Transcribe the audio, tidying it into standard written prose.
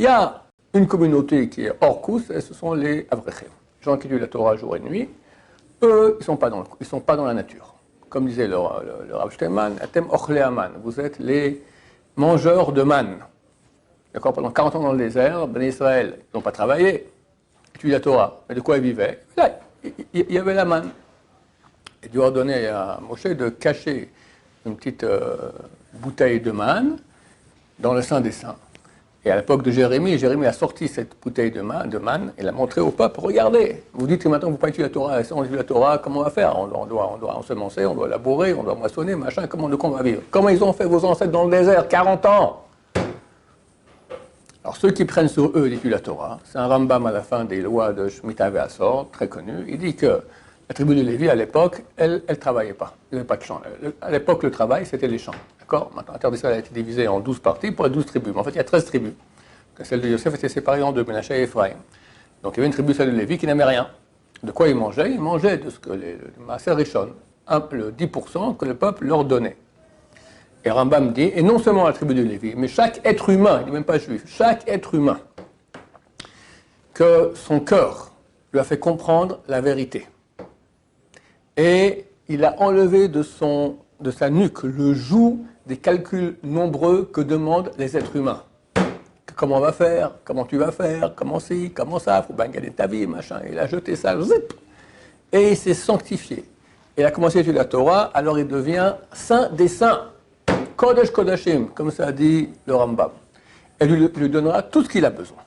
Il y a une communauté qui est hors course, et ce sont les Avrechim, les gens qui étudient la Torah jour et nuit. Eux, ils ne sont pas dans la nature. Comme disait le Rav Steinman, Atem ochlei aman, vous êtes les mangeurs de manne. D'accord, pendant 40 ans dans le désert, Ben Israël, ils n'ont pas travaillé, étudié la Torah. Mais de quoi ils vivaient? Là, il y avait la manne. Et Dieu a ordonné à Moshe de cacher une petite bouteille de manne dans le Saint des Saints. Et à l'époque de Jérémie, Jérémie a sorti cette bouteille de manne et l'a montrée au peuple. Regardez, vous dites que maintenant vous ne pouvez pas étudier la Torah. Et si on étudie la Torah, comment on va faire? On doit ensemencer, on doit labourer, on doit moissonner, machin. Comment on va vivre? Comment ils ont fait vos ancêtres dans le désert 40 ans? Alors ceux qui prennent sur eux d'étudier la Torah, c'est un Rambam à la fin des lois de Shemitah Ve'asor, très connu. Il dit que la tribu de Lévi, à l'époque, elle ne travaillait pas. Il n'y avait pas de champs. À l'époque, le travail, c'était les champs. D'accord? Maintenant, la terre d'Israël a été divisée en 12 parties pour les 12 tribus. Mais en fait, il y a 13 tribus. Celle de Yosef était séparée en deux, Menaché et Ephraïm. Donc, il y avait une tribu, celle de Lévi, qui n'aimait rien. De quoi ils mangeaient? Ils mangeaient de ce que les Maaser Rishon, le 10% que le peuple leur donnait. Et Rambam dit, et non seulement la tribu de Lévi, mais chaque être humain, il n'est même pas juif, chaque être humain, que son cœur lui a fait comprendre la vérité. Et il a enlevé de sa nuque le joug des calculs nombreux que demandent les êtres humains. Comment on va faire? Comment tu vas faire? Comment ci? Comment ça? Il faut bien gagner ta vie, machin. Il a jeté ça, zip, et il s'est sanctifié. Il a commencé à étudier la Torah, alors il devient saint des saints. Kodesh Kodashim, comme ça dit le Rambam. Elle lui donnera tout ce qu'il a besoin.